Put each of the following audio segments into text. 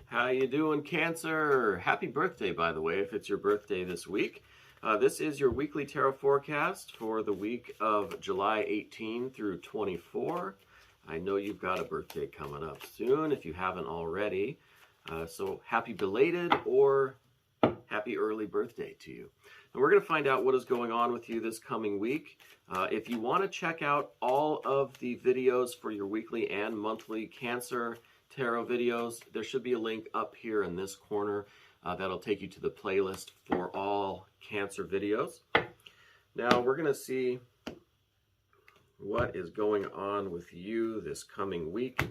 How you doing, Cancer? Happy birthday, by the way, if it's your birthday this week. This is your weekly tarot forecast for the week of July 18 through 24. I know you've got a birthday coming up soon if you haven't already. So happy belated or happy early birthday to you. And we're going to find out what is going on with you this coming week. If you want to check out all of the videos for your weekly and monthly Cancer tarot videos, there should be a link up here in this corner that'll take you to the playlist for all Cancer videos. Now we're going to see what is going on with you this coming week.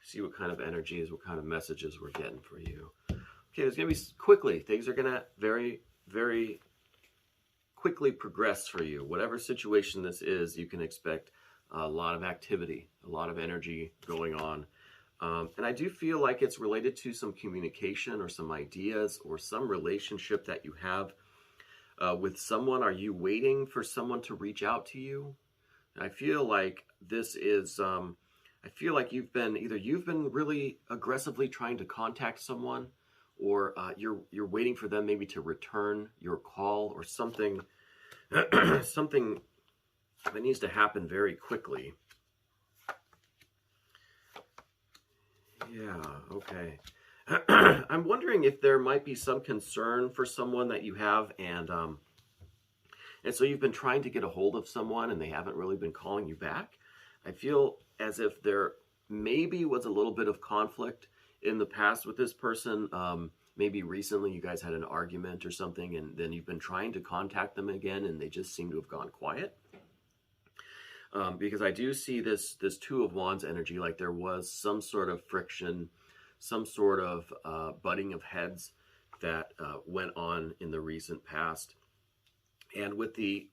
See what kind of energies, what kind of messages we're getting for you. Okay, there's going to be quickly, things are going to very, very quickly progress for you. Whatever situation this is, you can expect a lot of activity, a lot of energy going on. And I do feel like it's related to some communication or some ideas or some relationship that you have with someone. Are you waiting for someone to reach out to you? I feel like this is, I feel like you've been really aggressively trying to contact someone, or you're waiting for them maybe to return your call or something, something that needs to happen very quickly. Yeah, okay. I'm wondering if there might be some concern for someone that you have, and so you've been trying to get a hold of someone and they haven't really been calling you back. I feel as if there maybe was a little bit of conflict in the past with this person. Maybe recently you guys had an argument or something, and then you've been trying to contact them again and they just seem to have gone quiet. Because I do see this Two of Wands energy, like there was some sort of friction, some sort of butting of heads that went on in the recent past. And with the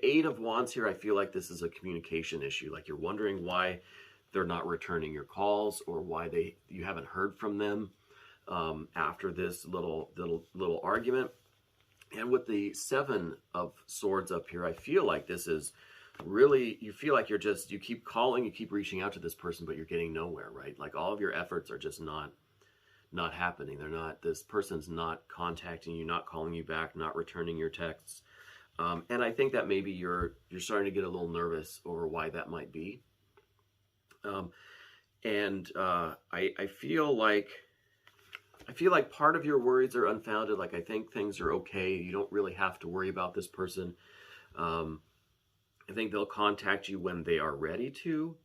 Eight of Wands here, I feel like this is a communication issue. Like you're wondering why they're not returning your calls, or why you haven't heard from them after this little argument. And with the Seven of Swords up here, I feel like this is really, you feel like you keep calling, you keep reaching out to this person, but you're getting nowhere, right? Like all of your efforts are just not happening. This person's not contacting you, not calling you back, not returning your texts. And I think that maybe you're starting to get a little nervous over why that might be. I feel like part of your worries are unfounded. Like I think things are okay. You don't really have to worry about this person. I think they'll contact you when they are ready to.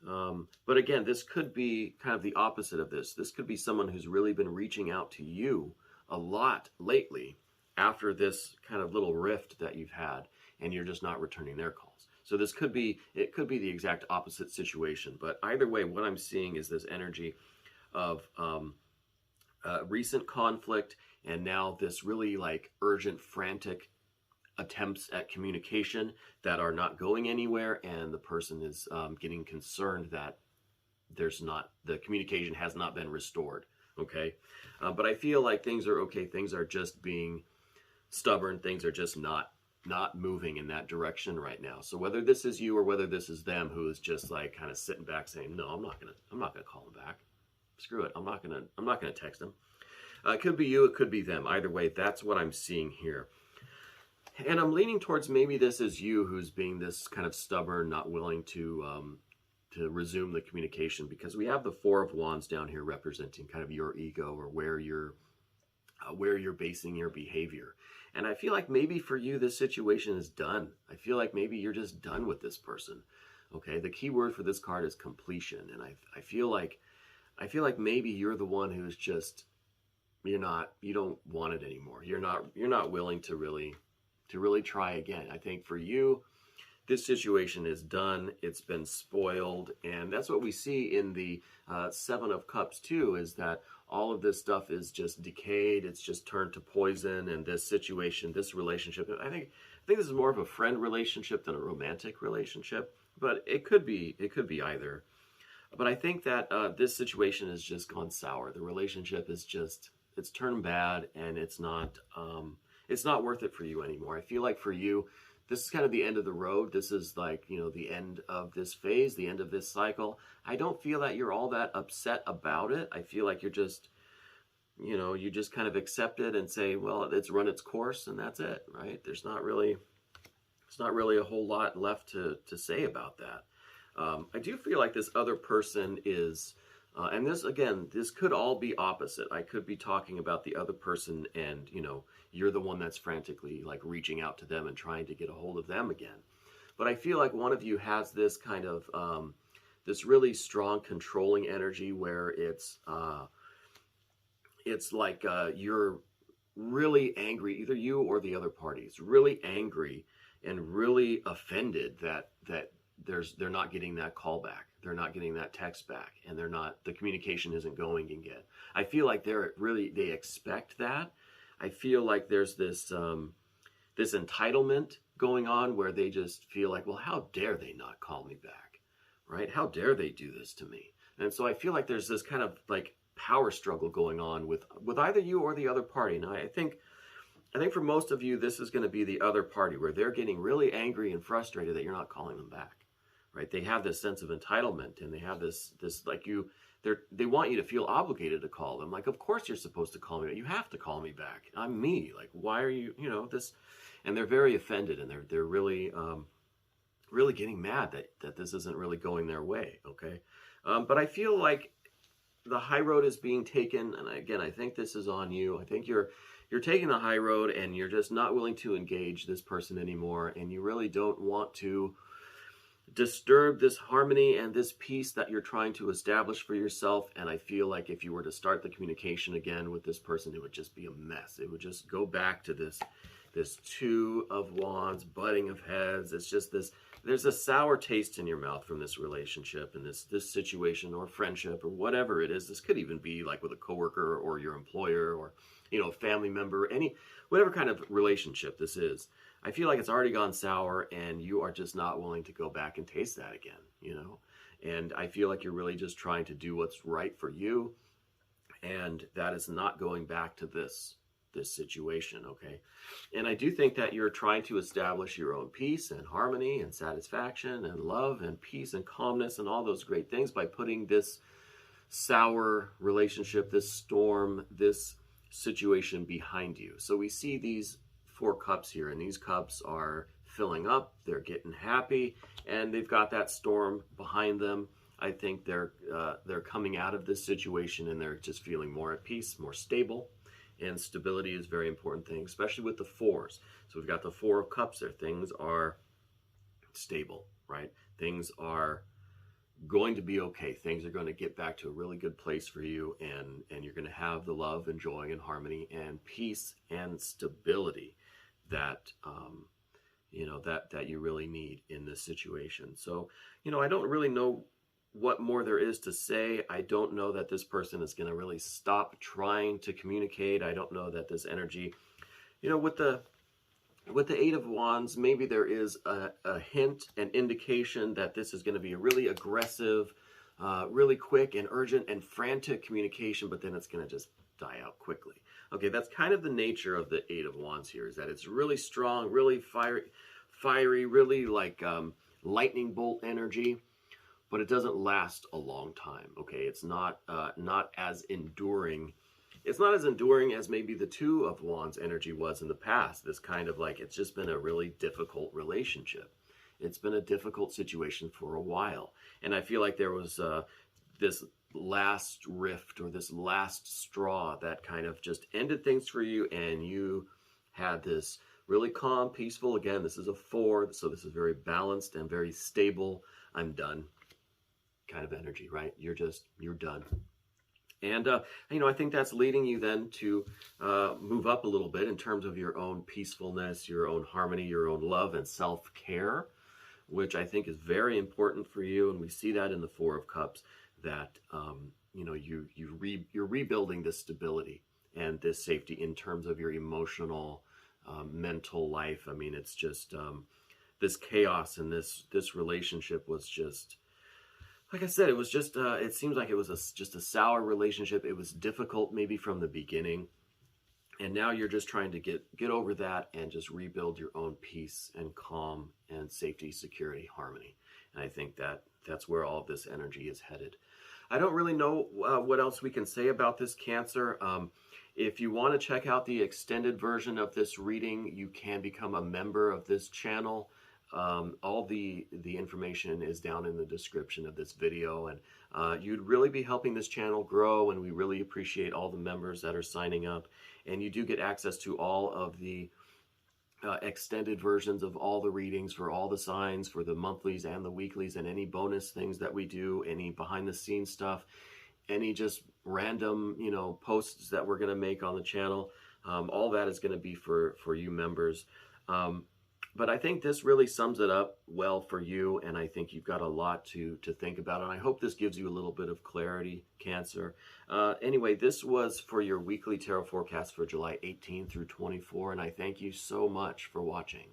But again, this could be kind of the opposite of this. This could be someone who's really been reaching out to you a lot lately after this kind of little rift that you've had, and you're just not returning their calls. So it could be the exact opposite situation. But either way, what I'm seeing is this energy of recent conflict, and now this really like urgent, frantic attempts at communication that are not going anywhere, and the person is getting concerned that the communication has not been restored. Okay, but I feel like things are okay. Things are just being stubborn. Things are just not moving in that direction right now. So whether this is you or whether this is them, who is just like kind of sitting back saying, no, I'm not gonna call them back. Screw it. I'm not gonna text them. It could be you. It could be them. Either way, that's what I'm seeing here. And I'm leaning towards maybe this is you who's being this kind of stubborn, not willing to resume the communication, because we have the Four of Wands down here representing kind of your ego, or where you're basing your behavior. And I feel like maybe for you, this situation is done. I feel like maybe you're just done with this person. Okay, the key word for this card is completion. And I feel like maybe you're the one who's just, you don't want it anymore. You're not willing to really try again. I think for you, this situation is done. It's been spoiled. And that's what we see in the Seven of Cups too, is that all of this stuff is just decayed. It's just turned to poison. And this situation, this relationship, I think this is more of a friend relationship than a romantic relationship, but it could be either. But I think that this situation has just gone sour. The relationship is it's turned bad, and it's not worth it for you anymore. I feel like for you, this is kind of the end of the road. This is like, the end of this phase, the end of this cycle. I don't feel that you're all that upset about it. I feel like you're just, you just kind of accept it and say, well, it's run its course and that's it, right? It's not really a whole lot left to say about that. I do feel like this other person is, and this could all be opposite. I could be talking about the other person and, you're the one that's frantically like reaching out to them and trying to get a hold of them again. But I feel like one of you has this kind of, this really strong controlling energy where it's like you're really angry, either you or the other party is really angry and really offended that they're not getting that call back, they're not getting that text back, and the communication isn't going again. I feel like they expect that. I feel like there's this this entitlement going on where they just feel like, well, how dare they not call me back, right? How dare they do this to me? And so I feel like there's this kind of like power struggle going on with either you or the other party. Now, I think for most of you, this is going to be the other party where they're getting really angry and frustrated that you're not calling them back, right? They have this sense of entitlement, and they have this like they want you to feel obligated to call them. Like, of course you're supposed to call me. You have to call me back. I'm me. Like, why are you, this? And they're very offended, and they're really, really getting mad that this isn't really going their way. Okay. But I feel like the high road is being taken. And again, I think this is on you. I think you're taking the high road and you're just not willing to engage this person anymore. And you really don't want to disturb this harmony and this peace that you're trying to establish for yourself. And I feel like if you were to start the communication again with this person, it would just be a mess. It would just go back to this Two of Wands, butting of heads. It's just there's a sour taste in your mouth from this relationship and this situation or friendship or whatever it is. This could even be like with a coworker or your employer or, a family member, whatever kind of relationship this is. I feel like it's already gone sour and you are just not willing to go back and taste that again, And I feel like you're really just trying to do what's right for you. And that is not going back to this situation, okay? And I do think that you're trying to establish your own peace and harmony and satisfaction and love and peace and calmness and all those great things by putting this sour relationship, this storm, this situation behind you. So we see these 4 cups here, and these cups are filling up, they're getting happy, and they've got that storm behind them. I think they're coming out of this situation and they're just feeling more at peace, more stable. And stability is a very important thing, especially with the 4s. So we've got the 4 of Cups there. Things are stable, right? Things are going to be okay. Things are going to get back to a really good place for you, and you're going to have the love and joy and harmony and peace and stability that that you really need in this situation. So, I don't really know what more there is to say. I don't know that this person is going to really stop trying to communicate. I don't know that this energy, with the 8 of Wands, maybe there is a hint, an indication that this is going to be a really aggressive, really quick and urgent and frantic communication, but then it's going to just die out quickly. Okay, that's kind of the nature of the 8 of Wands here, is that it's really strong, really fiery, really like lightning bolt energy, but it doesn't last a long time. Okay, it's not as enduring. It's not as enduring as maybe the 2 of Wands energy was in the past. This kind of like, it's just been a really difficult relationship. It's been a difficult situation for a while. And I feel like there was this last rift or this last straw that kind of just ended things for you, and you had this really calm, peaceful, again, this is a 4, so this is very balanced and very stable, I'm done kind of energy, right? You're done. And, I think that's leading you then to move up a little bit in terms of your own peacefulness, your own harmony, your own love and self-care, which I think is very important for you. And we see that in the 4 of Cups, that, you're rebuilding this stability and this safety in terms of your emotional, mental life. I mean, it's just this chaos and this relationship was just, like I said, it was just, it seems like it was just a sour relationship. It was difficult maybe from the beginning. And now you're just trying to get over that and just rebuild your own peace and calm and safety, security, harmony. And I think that that's where all of this energy is headed. I don't really know what else we can say about this, Cancer. If you want to check out the extended version of this reading, you can become a member of this channel. All the information is down in the description of this video, and you'd really be helping this channel grow, and we really appreciate all the members that are signing up. And you do get access to all of the extended versions of all the readings for all the signs, for the monthlies and the weeklies, and any bonus things that we do, any behind the scenes stuff, any just random, you know, posts that we're going to make on the channel. All that is going to be for you members. But I think this really sums it up well for you, and I think you've got a lot to think about, and I hope this gives you a little bit of clarity, Cancer. Anyway, this was for your weekly tarot forecast for July 18 through 24, and I thank you so much for watching.